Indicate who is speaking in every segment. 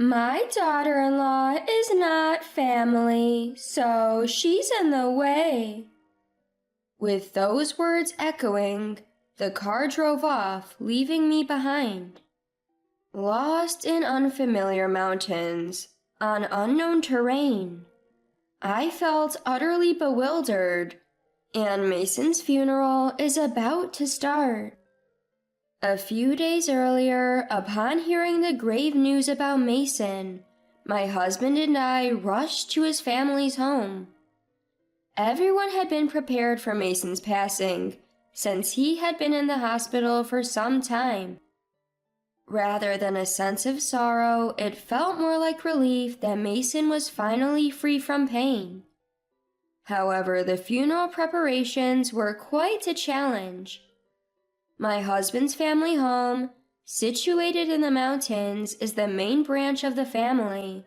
Speaker 1: My daughter-in-law is not family, so she's in the way. With those words echoing, the car drove off, leaving me behind. Lost in unfamiliar mountains, on unknown terrain, I felt utterly bewildered, and Mason's funeral is about to start. A few days earlier, upon hearing the grave news about Mason, my husband and I rushed to his family's home. Everyone had been prepared for Mason's passing, since he had been in the hospital for some time. Rather than a sense of sorrow, it felt more like relief that Mason was finally free from pain. However, the funeral preparations were quite a challenge. My husband's family home, situated in the mountains, is the main branch of the family.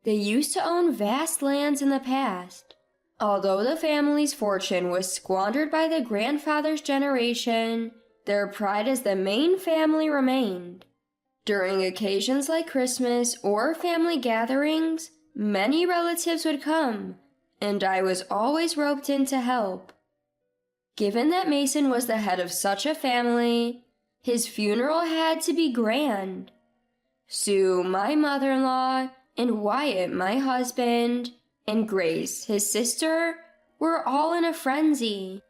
Speaker 1: They used to own vast lands in the past. Although the family's fortune was squandered by the grandfather's generation, their pride as the main family remained. During occasions like Christmas or family gatherings, many relatives would come, and I was always roped in to help. Given that Mason was the head of such a family, his funeral had to be grand. Sue, my mother-in-law, and Wyatt, my husband, and Grace, his sister, were all in a frenzy.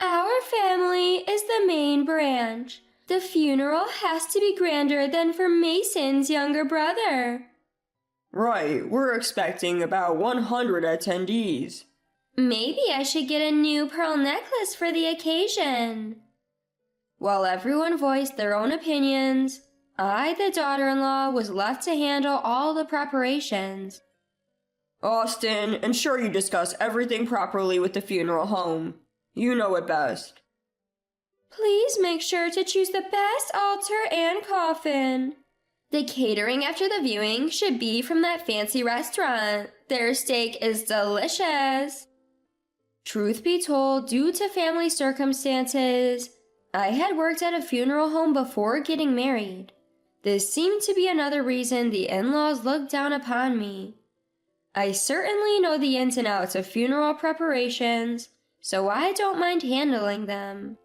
Speaker 1: Our family is the main branch. The funeral has to be grander than for Mason's younger brother.
Speaker 2: Right, we're expecting about 100 attendees.
Speaker 1: Maybe I should get a new pearl necklace for the occasion. While everyone voiced their own opinions, I, the daughter-in-law, was left to handle all the preparations.
Speaker 2: Austin, ensure you discuss everything properly with the funeral home. You know it best.
Speaker 1: Please make sure to choose the best altar and coffin. The catering after the viewing should be from that fancy restaurant. Their steak is delicious. Truth be told, due to family circumstances, I had worked at a funeral home before getting married. This seemed to be another reason the in-laws looked down upon me. I certainly know the ins and outs of funeral preparations, so I don't mind handling them.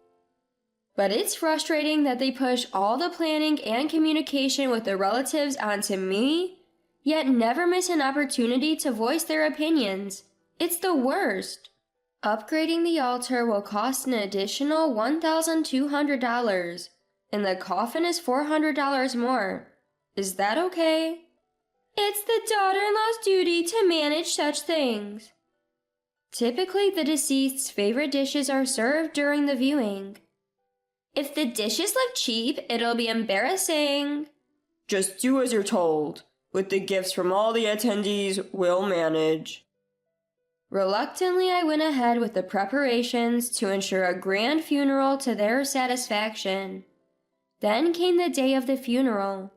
Speaker 1: But it's frustrating that they push all the planning and communication with their relatives onto me, yet never miss an opportunity to voice their opinions. It's the worst. Upgrading the altar will cost an additional $1,200, and the coffin is $400 more. Is that okay? It's the daughter-in-law's duty to manage such things. Typically, the deceased's favorite dishes are served during the viewing. If the dishes look cheap, it'll be embarrassing.
Speaker 2: Just do as you're told. With the gifts from all the attendees, we'll manage.
Speaker 1: Reluctantly, I went ahead with the preparations to ensure a grand funeral to their satisfaction. Then came the day of the funeral.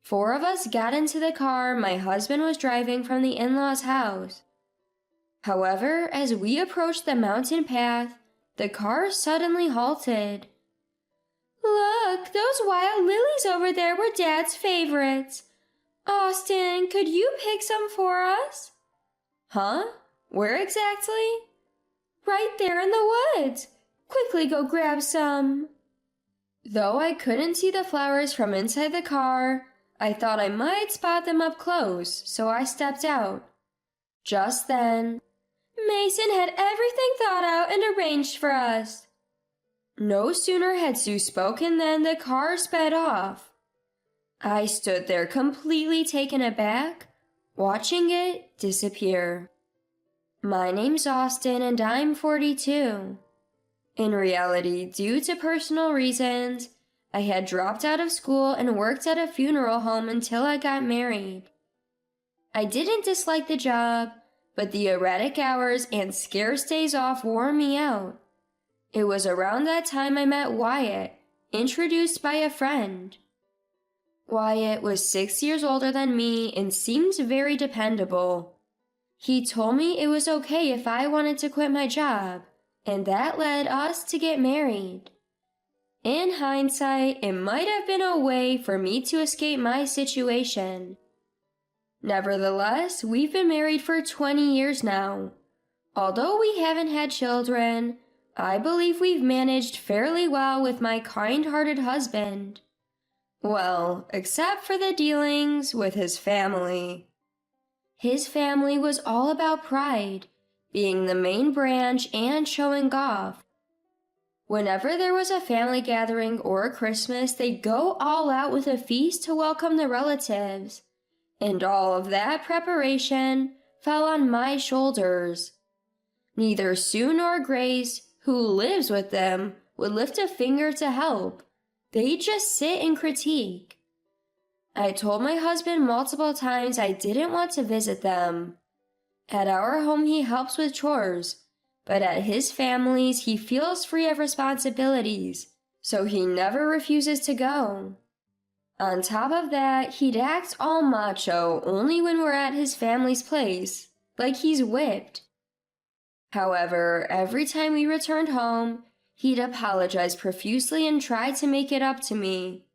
Speaker 1: 4 of us got into the car my husband was driving from the in-laws' house. However, as we approached the mountain path, the car suddenly halted. Look, those wild lilies over there were Dad's favorites. Austin, could you pick some for us?
Speaker 2: Huh? Where exactly?
Speaker 1: Right there in the woods. Quickly go grab some. Though I couldn't see the flowers from inside the car, I thought I might spot them up close, so I stepped out. Just then, Mason had everything thought out and arranged for us. No sooner had Sue spoken than the car sped off. I stood there completely taken aback, watching it disappear. My name's Austin and I'm 42. In reality, due to personal reasons, I had dropped out of school and worked at a funeral home until I got married. I didn't dislike the job, but the erratic hours and scarce days off wore me out. It was around that time I met Wyatt, introduced by a friend. Wyatt was 6 years older than me and seemed very dependable. He told me it was okay if I wanted to quit my job, and that led us to get married. In hindsight, it might have been a way for me to escape my situation. Nevertheless, we've been married for 20 years now. Although we haven't had children, I believe we've managed fairly well with my kind-hearted husband. Well, except for the dealings with his family. His family was all about pride, being the main branch and showing off. Whenever there was a family gathering or a Christmas, they'd go all out with a feast to welcome the relatives. And all of that preparation fell on my shoulders. Neither Sue nor Grace, who lives with them, would lift a finger to help. They'd just sit and critique. I told my husband multiple times I didn't want to visit them. At our home he helps with chores, but at his family's he feels free of responsibilities, so he never refuses to go. On top of that, he'd act all macho only when we're at his family's place, like he's whipped. However, every time we returned home, he'd apologize profusely and try to make it up to me.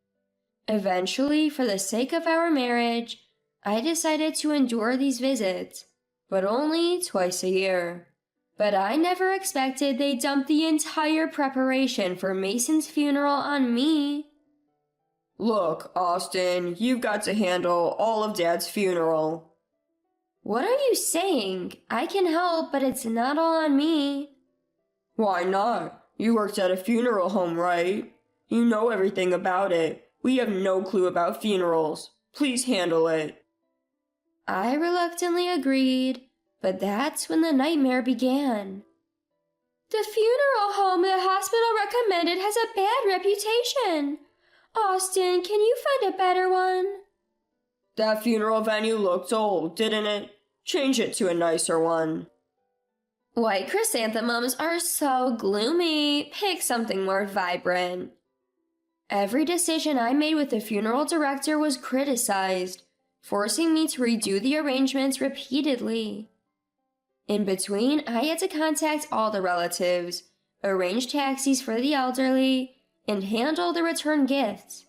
Speaker 1: Eventually, for the sake of our marriage, I decided to endure these visits, but only twice a year. But I never expected they'd dump the entire preparation for Mason's funeral on me.
Speaker 2: Look, Austin, you've got to handle all of Dad's funeral.
Speaker 1: What are you saying? I can help, but it's not all on me.
Speaker 2: Why not? You worked at a funeral home, right? You know everything about it. We have no clue about funerals. Please handle it.
Speaker 1: I reluctantly agreed, but that's when the nightmare began. The funeral home the hospital recommended has a bad reputation. Austin, can you find a better one?
Speaker 2: That funeral venue looked old, didn't it? Change it to a nicer one.
Speaker 1: White chrysanthemums are so gloomy. Pick something more vibrant. Every decision I made with the funeral director was criticized, forcing me to redo the arrangements repeatedly. In between, I had to contact all the relatives, arrange taxis for the elderly, and handle the return gifts.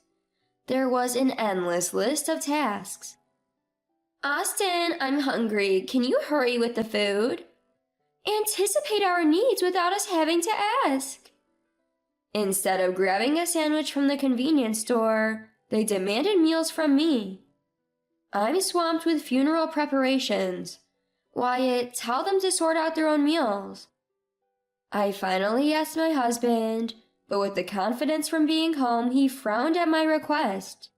Speaker 1: There was an endless list of tasks. Austin, I'm hungry. Can you hurry with the food? Anticipate our needs without us having to ask. Instead of grabbing a sandwich from the convenience store, they demanded meals from me. I'm swamped with funeral preparations. Wyatt, tell them to sort out their own meals. I finally asked my husband, but with the confidence from being home, he frowned at my request.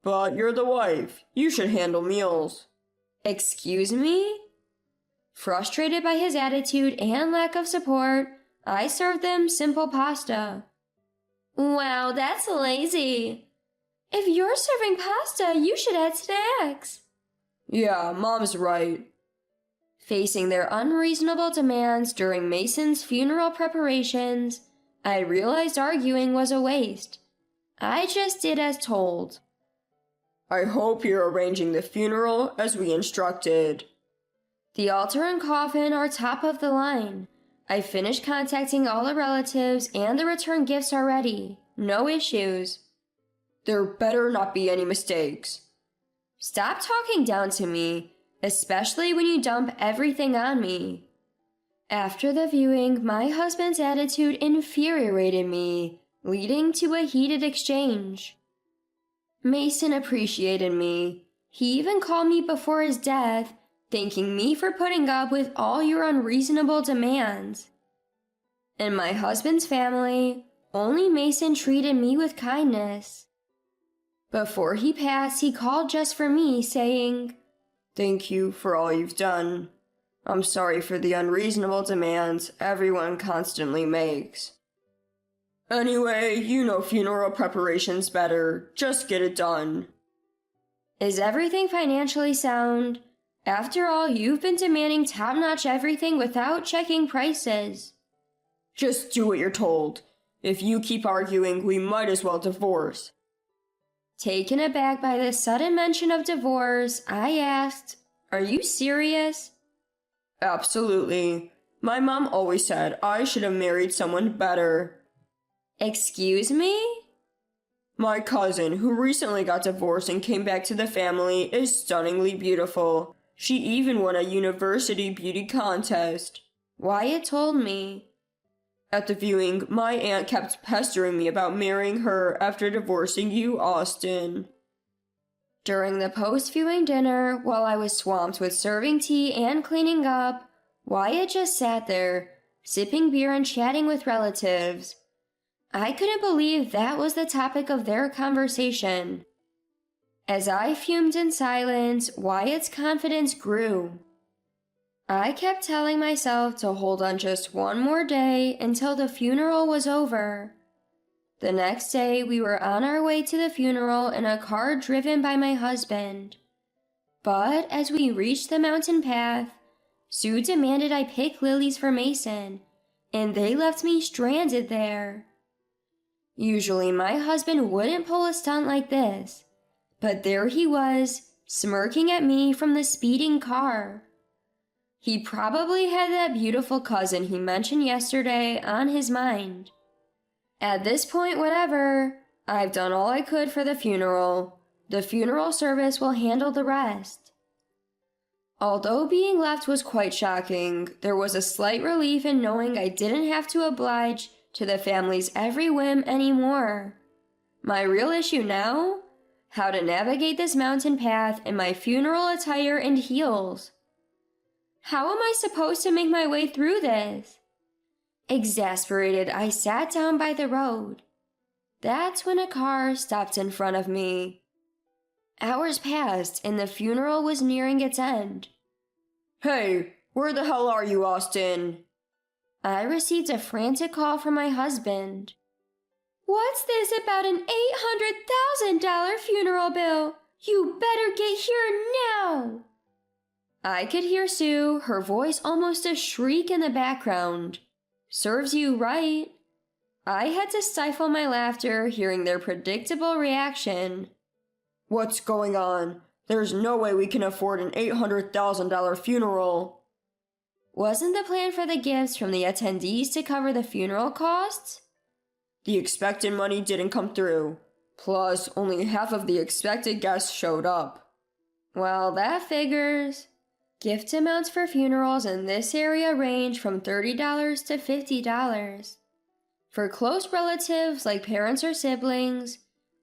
Speaker 2: But you're the wife. You should handle meals.
Speaker 1: Excuse me? Frustrated by his attitude and lack of support, I served them simple pasta. Wow, that's lazy. If you're serving pasta, you should add snacks.
Speaker 2: Yeah, Mom's right.
Speaker 1: Facing their unreasonable demands during Mason's funeral preparations, I realized arguing was a waste. I just did as told.
Speaker 2: I hope you're arranging the funeral as we instructed.
Speaker 1: The altar and coffin are top of the line. I finished contacting all the relatives and the return gifts already. No issues.
Speaker 2: There better not be any mistakes.
Speaker 1: Stop talking down to me, especially when you dump everything on me. After the viewing, my husband's attitude infuriated me, leading to a heated exchange. Mason appreciated me. He even called me before his death, thanking me for putting up with all your unreasonable demands. In my husband's family, only Mason treated me with kindness. Before he passed, he called just for me, saying,
Speaker 2: "Thank you for all you've done. I'm sorry for the unreasonable demands everyone constantly makes. Anyway, you know funeral preparations better. Just get it done."
Speaker 1: Is everything financially sound? After all, you've been demanding top-notch everything without checking prices.
Speaker 2: Just do what you're told. If you keep arguing, we might as well divorce.
Speaker 1: Taken aback by this sudden mention of divorce, I asked, "Are you serious?"
Speaker 2: Absolutely. My mom always said I should have married someone better.
Speaker 1: Excuse me?
Speaker 2: My cousin, who recently got divorced and came back to the family, is stunningly beautiful. She even won a university beauty contest.
Speaker 1: Wyatt told me.
Speaker 2: At the viewing, my aunt kept pestering me about marrying her after divorcing you, Austin.
Speaker 1: During the post-viewing dinner, while I was swamped with serving tea and cleaning up, Wyatt just sat there, sipping beer and chatting with relatives. I couldn't believe that was the topic of their conversation. As I fumed in silence, Wyatt's confidence grew. I kept telling myself to hold on just one more day until the funeral was over. The next day, we were on our way to the funeral in a car driven by my husband. But as we reached the mountain path, Sue demanded I pick lilies for Mason, and they left me stranded there. Usually my husband wouldn't pull a stunt like this, but there he was, smirking at me from the speeding car. He probably had that beautiful cousin he mentioned yesterday on his mind. At this point, whatever, I've done all I could for the funeral. The funeral service will handle the rest. Although being left was quite shocking, there was a slight relief in knowing I didn't have to oblige to the family's every whim anymore. My real issue now? How to navigate this mountain path in my funeral attire and heels. How am I supposed to make my way through this? Exasperated, I sat down by the road. That's when a car stopped in front of me. Hours passed and the funeral was nearing its end.
Speaker 2: Hey, where the hell are you, Austin?
Speaker 1: I received a frantic call from my husband. What's this about an $800,000 funeral bill? You better get here now! I could hear Sue, her voice almost a shriek in the background. Serves you right. I had to stifle my laughter hearing their predictable reaction.
Speaker 2: What's going on? There's no way we can afford an $800,000 funeral.
Speaker 1: Wasn't the plan for the gifts from the attendees to cover the funeral costs?
Speaker 2: The expected money didn't come through. Plus, only half of the expected guests showed up.
Speaker 1: Well, that figures. Gift amounts for funerals in this area range from $30 to $50. For close relatives like parents or siblings,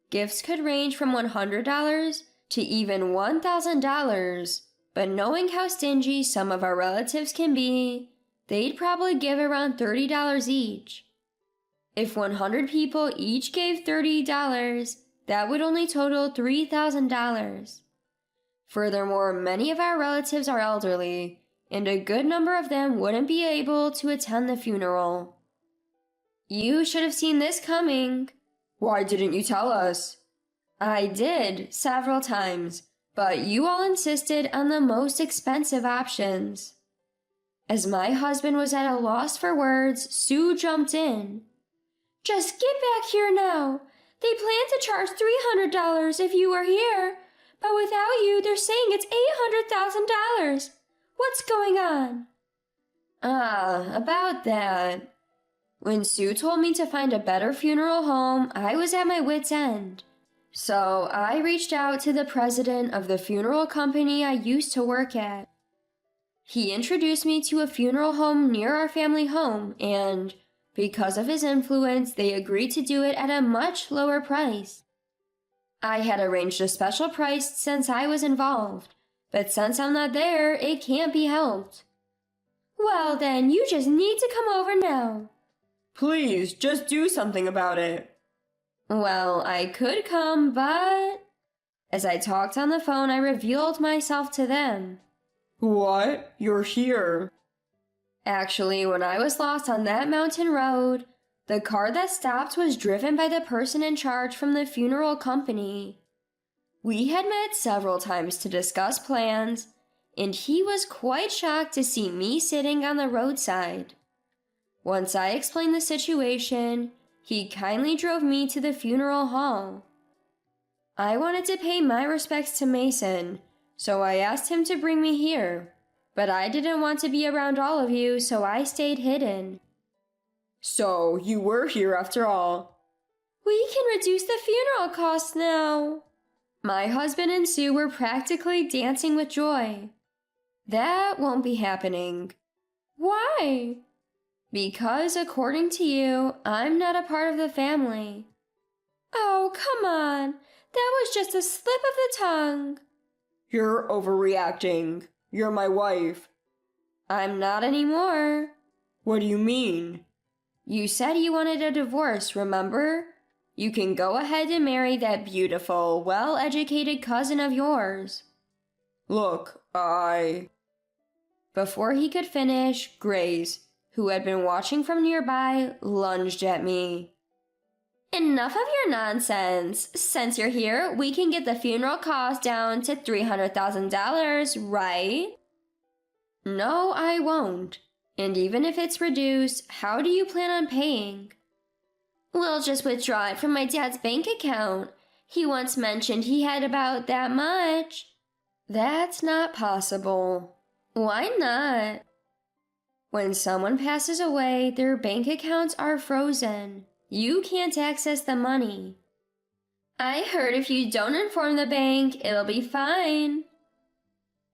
Speaker 1: gifts could range from $100 to even $1,000. But knowing how stingy some of our relatives can be, they'd probably give around $30 each. If 100 people each gave $30, that would only total $3,000. Furthermore, many of our relatives are elderly, and a good number of them wouldn't be able to attend the funeral. You should have seen this coming.
Speaker 2: Why didn't you tell us?
Speaker 1: I did, several times, but you all insisted on the most expensive options. As my husband was at a loss for words, Sue jumped in. Just get back here now. They plan to charge $300 if you were here, but without you, they're saying it's $800,000. What's going on? About that. When Sue told me to find a better funeral home, I was at my wit's end. So I reached out to the president of the funeral company I used to work at. He introduced me to a funeral home near our family home, and because of his influence, they agreed to do it at a much lower price. I had arranged a special price since I was involved, but since I'm not there, it can't be helped. Well then, you just need to come over now.
Speaker 2: Please, just do something about it.
Speaker 1: Well, I could come, but... As I talked on the phone, I revealed myself to them.
Speaker 2: What? You're here?
Speaker 1: Actually, when I was lost on that mountain road, the car that stopped was driven by the person in charge from the funeral company. We had met several times to discuss plans, and he was quite shocked to see me sitting on the roadside. Once I explained the situation, he kindly drove me to the funeral hall. I wanted to pay my respects to Mason, so I asked him to bring me here, but I didn't want to be around all of you, so I stayed hidden.
Speaker 2: So, you were here after all.
Speaker 1: We can reduce the funeral costs now. My husband and Sue were practically dancing with joy. That won't be happening. Why? Because, according to you, I'm not a part of the family. Oh, come on. That was just a slip of the tongue.
Speaker 2: You're overreacting. You're my wife.
Speaker 1: I'm not anymore.
Speaker 2: What do you mean?
Speaker 1: You said you wanted a divorce, remember? You can go ahead and marry that beautiful, well-educated cousin of yours.
Speaker 2: Look,
Speaker 1: Before he could finish, Grace, who had been watching from nearby, lunged at me. Enough of your nonsense. Since you're here, we can get the funeral cost down to $300,000, right? No, I won't. And even if it's reduced, how do you plan on paying? We'll just withdraw it from my dad's bank account. He once mentioned he had about that much. That's not possible. Why not? When someone passes away, their bank accounts are frozen. You can't access the money. I heard if you don't inform the bank, it'll be fine.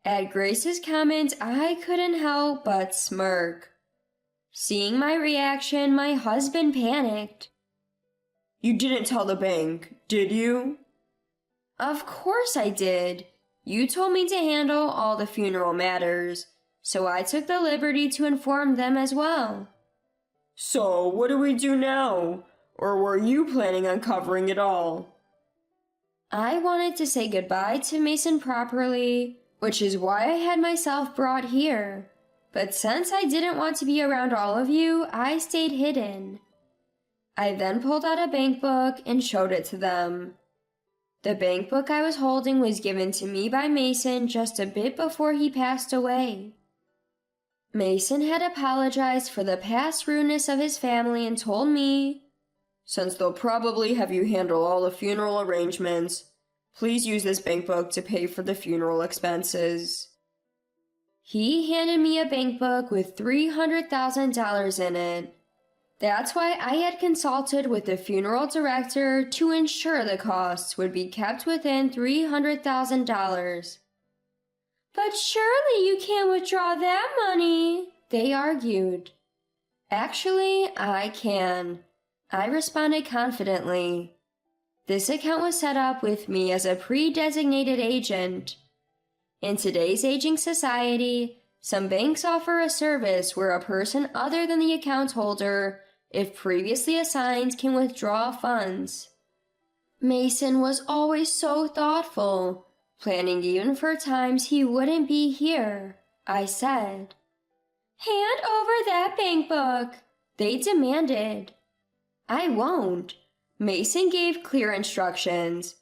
Speaker 1: At Grace's comment, I couldn't help but smirk. Seeing my reaction, my husband panicked.
Speaker 2: You didn't tell the bank, did you?
Speaker 1: Of course I did. You told me to handle all the funeral matters, so I took the liberty to inform them as well.
Speaker 2: So, what do we do now? Or were you planning on covering it all?
Speaker 1: I wanted to say goodbye to Mason properly, which is why I had myself brought here. But since I didn't want to be around all of you, I stayed hidden. I then pulled out a bank book and showed it to them. The bank book I was holding was given to me by Mason just a bit before he passed away. Mason had apologized for the past rudeness of his family and told me,
Speaker 2: since they'll probably have you handle all the funeral arrangements, please use this bank book to pay for the funeral expenses.
Speaker 1: He handed me a bank book with $300,000 in it. That's why I had consulted with the funeral director to ensure the costs would be kept within $300,000. But surely you can't withdraw that money, they argued. Actually, I can. I responded confidently. This account was set up with me as a pre-designated agent. In today's aging society, some banks offer a service where a person other than the account holder, if previously assigned, can withdraw funds. Mason was always so thoughtful, planning even for times he wouldn't be here. I said, "Hand over that bank book," they demanded. I won't. Mason gave clear instructions.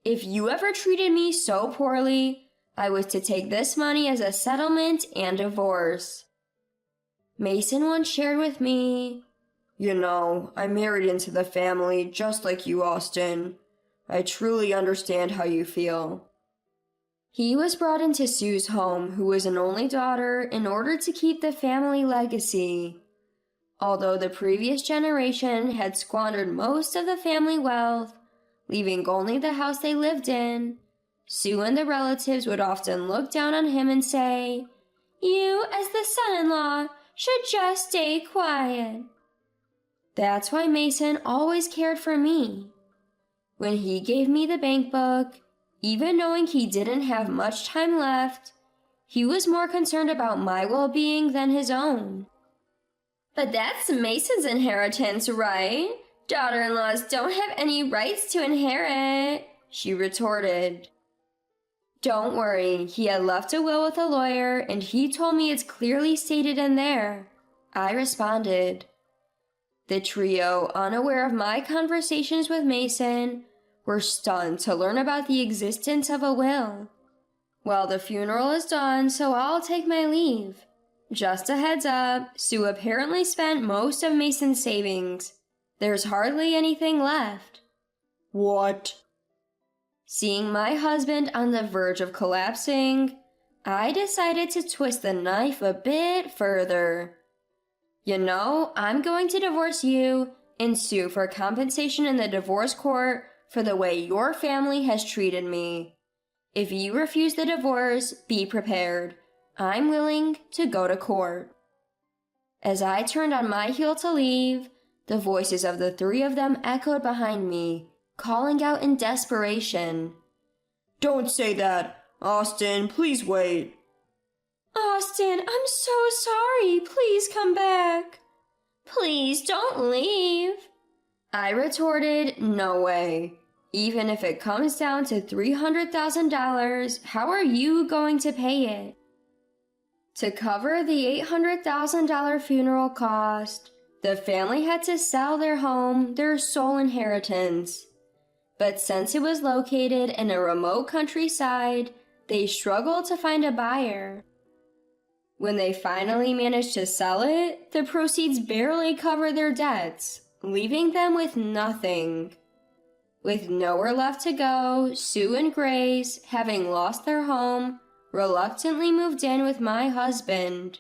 Speaker 1: If you ever treated me so poorly, I was to take this money as a settlement and divorce. Mason once shared with me,
Speaker 2: You know, I married into the family just like you, Austin. I truly understand how you feel.
Speaker 1: He was brought into Sue's home, who was an only daughter, in order to keep the family legacy. Although the previous generation had squandered most of the family wealth, leaving only the house they lived in, Sue and the relatives would often look down on him and say, "You, as the son-in-law, should just stay quiet." That's why Mason always cared for me. When he gave me the bank book, even knowing he didn't have much time left, he was more concerned about my well-being than his own. But that's Mason's inheritance, right? Daughter-in-laws don't have any rights to inherit, she retorted. Don't worry, he had left a will with a lawyer, and he told me it's clearly stated in there. I responded. The trio, unaware of my conversations with Mason, were stunned to learn about the existence of a will. Well, the funeral is done, so I'll take my leave. Just a heads up, Sue apparently spent most of Mason's savings. There's hardly anything left.
Speaker 2: What?
Speaker 1: Seeing my husband on the verge of collapsing, I decided to twist the knife a bit further. You know, I'm going to divorce you and sue for compensation in the divorce court for the way your family has treated me. If you refuse the divorce, be prepared. I'm willing to go to court." As I turned on my heel to leave, the voices of the three of them echoed behind me, calling out in desperation.
Speaker 2: "Don't say that! Austin, please wait!"
Speaker 1: "Austin, I'm so sorry. Please come back." "Please don't leave." I retorted, "No way. Even if it comes down to $300,000, how are you going to pay it?" To cover the $800,000 funeral cost, the family had to sell their home, their sole inheritance. But since it was located in a remote countryside, they struggled to find a buyer. When they finally managed to sell it, the proceeds barely covered their debts, leaving them with nothing. With nowhere left to go, Sue and Grace, having lost their home, reluctantly moved in with my husband.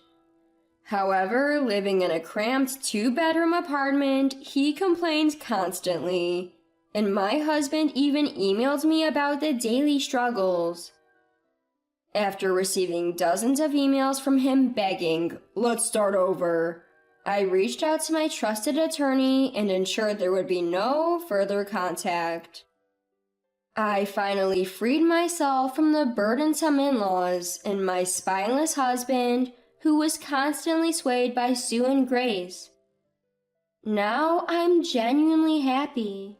Speaker 1: However, living in a cramped 2-bedroom apartment, he complained constantly, and my husband even emailed me about the daily struggles. After receiving dozens of emails from him begging, "Let's start over," I reached out to my trusted attorney and ensured there would be no further contact. I finally freed myself from the burdensome in-laws and my spineless husband, who was constantly swayed by Sue and Grace. Now I'm genuinely happy.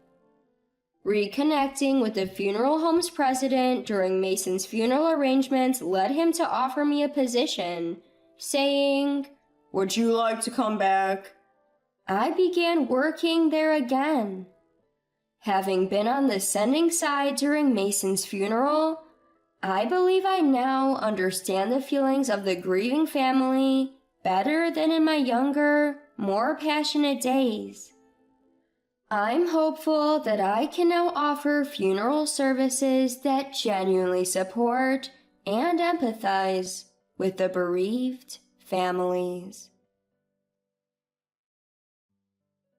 Speaker 1: Reconnecting with the funeral home's president during Mason's funeral arrangements led him to offer me a position, saying,
Speaker 2: "Would you like to come back?"
Speaker 1: I began working there again. Having been on the sending side during Mason's funeral, I believe I now understand the feelings of the grieving family better than in my younger, more passionate days. I'm hopeful that I can now offer funeral services that genuinely support and empathize with the bereaved families.